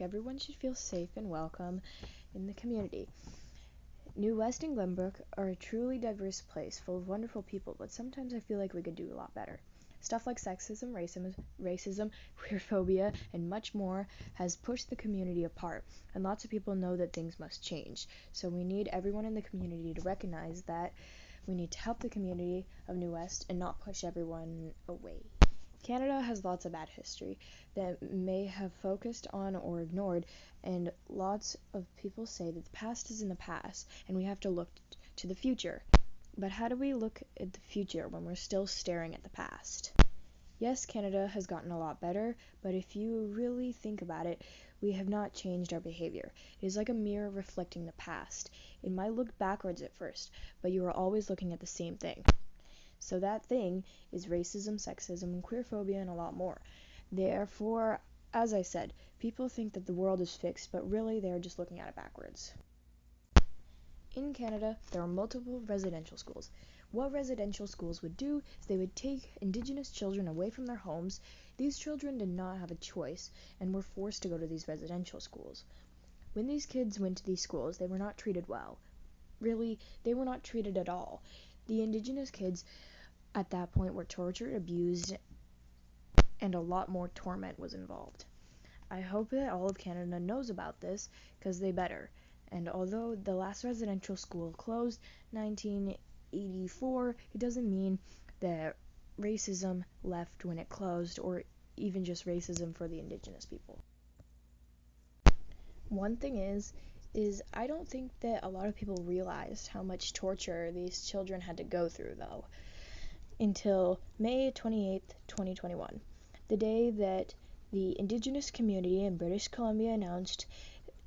Glenbrook, everyone should feel safe and welcome in the community. New West and Glenbrook are a truly diverse place full of wonderful people, but sometimes I feel like we could do a lot better. Stuff like sexism, racism, queerphobia, and much more has pushed the community apart, and lots of people know that things must change. So we need everyone in the community to recognize that we need to help the community of New West and not push everyone away. Canada has lots of bad history that may have focused on or ignored, and lots of people say that the past is in the past and we have to look to the future. But how do we look at the future when we're still staring at the past? Yes, Canada has gotten a lot better, but if you really think about it, we have not changed our behavior. It is like a mirror reflecting the past. It might look backwards at first, but you are always looking at the same thing. So that thing is racism, sexism, and queerphobia, and a lot more. Therefore, as I said, people think that the world is fixed, but really they are just looking at it backwards. In Canada, there are multiple residential schools. What residential schools would do is they would take Indigenous children away from their homes. These children did not have a choice and were forced to go to these residential schools. When these kids went to these schools, they were not treated well. Really, they were not treated at all. The Indigenous kids at that point were tortured, abused, and a lot more torment was involved. I hope that all of Canada knows about this, because they better. And although the last residential school closed 1984, it doesn't mean that racism left when it closed, or even just racism for the Indigenous people. One thing is I don't think that a lot of people realized how much torture these children had to go through, though, until May 28th, 2021, the day that the Indigenous community in British Columbia announced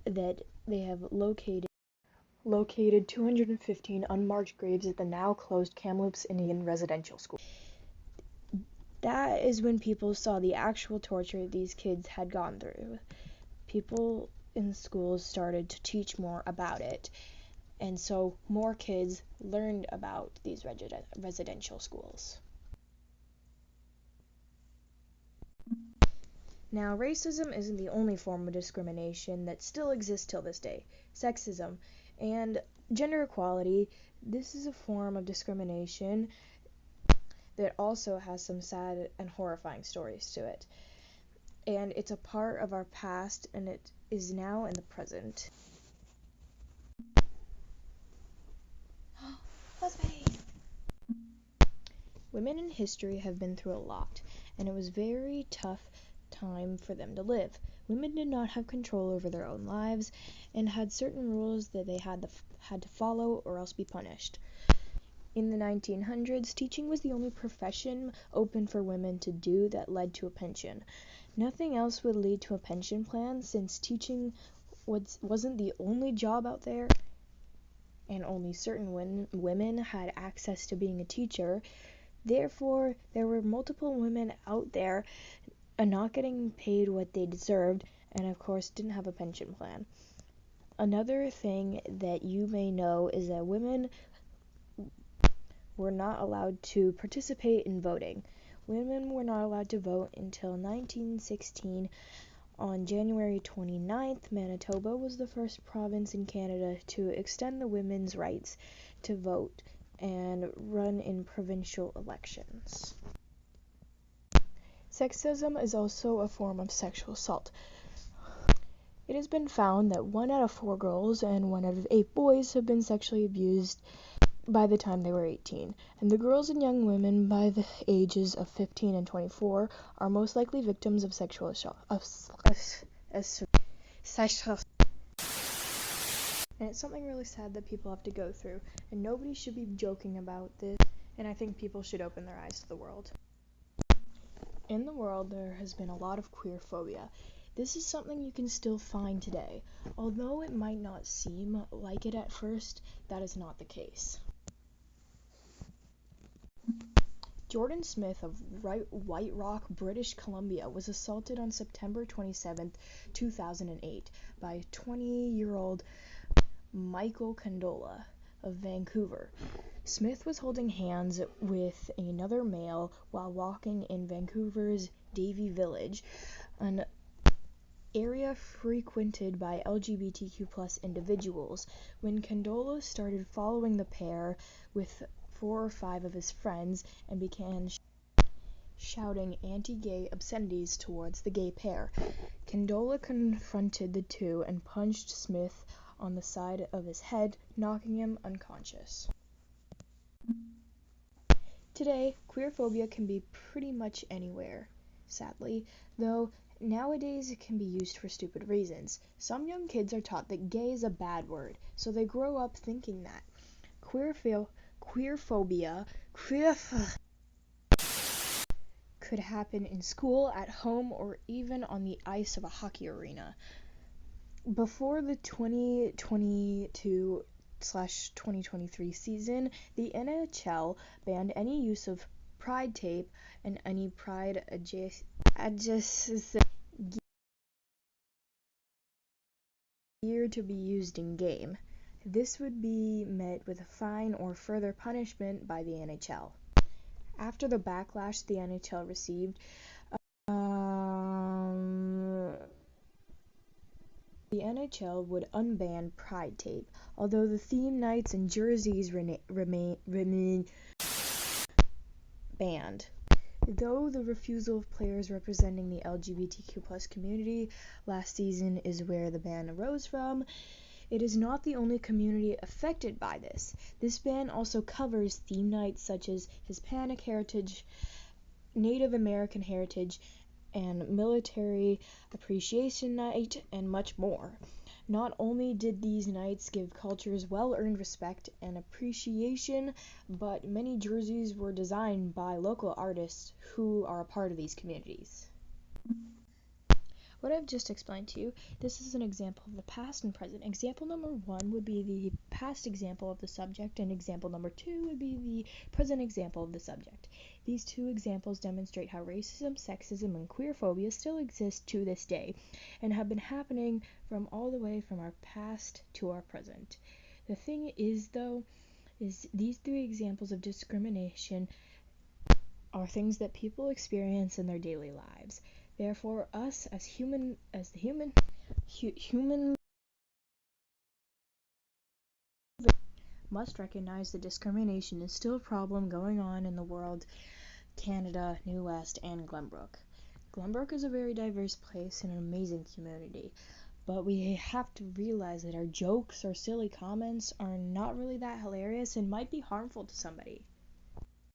that they have located 215 unmarked graves at the now closed Kamloops Indian Residential School. That is when people saw the actual torture these kids had gone through. People in schools started to teach more about it, and so more kids learned about these residential schools. Now, racism isn't the only form of discrimination that still exists till this day. Sexism and gender equality, this is a form of discrimination that also has some sad and horrifying stories to it. And it's a part of our past, and it is now in the present. Women in history have been through a lot, and it was very tough time for them to live. Women did not have control over their own lives and had certain rules that they had to follow or else be punished. In the 1900s, teaching was the only profession open for women to do that led to a pension. Nothing else would lead to a pension plan, since teaching wasn't the only job out there, and only certain women had access to being a teacher. Therefore, there were multiple women out there not getting paid what they deserved, and of course didn't have a pension plan. Another thing that you may know is that women were not allowed to participate in voting. Women were not allowed to vote until 1916. On January 29th, Manitoba was the first province in Canada to extend the women's rights to vote and run in provincial elections. Sexism is also a form of sexual assault. It has been found that 1 out of 4 girls and 1 out of 8 boys have been sexually abused by the time they were 18, and the girls and young women by the ages of 15 and 24 are most likely victims of sexual assault. And it's something really sad that people have to go through, and nobody should be joking about this, and I think people should open their eyes to the world. In the world, there has been a lot of queerphobia. This is something you can still find today. Although it might not seem like it at first, that is not the case. Jordan Smith of White Rock, British Columbia, was assaulted on September 27, 2008 by 20-year-old Michael Condola of Vancouver. Smith was holding hands with another male while walking in Vancouver's Davie Village. An area frequented by LGBTQ plus individuals. When Condola started following the pair with 4 or 5 of his friends and began shouting anti-gay obscenities towards the gay pair, Condola confronted the two and punched Smith on the side of his head, knocking him unconscious. Today, queerphobia can be pretty much anywhere, sadly, though nowadays it can be used for stupid reasons. Some young kids are taught that gay is a bad word, so they grow up thinking that. Queerphobia could happen in school, at home, or even on the ice of a hockey arena. Before the 2022/2023 season, the NHL banned any use of Pride tape and any Pride adjacent gear to be used in game. This would be met with a fine or further punishment by the NHL. After the backlash the NHL received, the NHL would unban Pride tape, although the theme nights and jerseys remain banned. Though the refusal of players representing the LGBTQ plus community last season is where the ban arose from, it is not the only community affected by this. This ban also covers theme nights such as Hispanic Heritage, Native American Heritage, and Military Appreciation Night, and much more. Not only did these nights give cultures well-earned respect and appreciation, but many jerseys were designed by local artists who are a part of these communities. What I've just explained to you, this is an example of the past and present. Example number 1 would be the past example of the subject, and example number 2 would be the present example of the subject. These two examples demonstrate how racism, sexism, and queerphobia still exist to this day, and have been happening from all the way from our past to our present. The thing is, though, is these 3 examples of discrimination are things that people experience in their daily lives. Therefore, us as human must recognize that discrimination is still a problem going on in the world, Canada, New West, and Glenbrook. Glenbrook is a very diverse place and an amazing community, but we have to realize that our jokes or silly comments are not really that hilarious and might be harmful to somebody.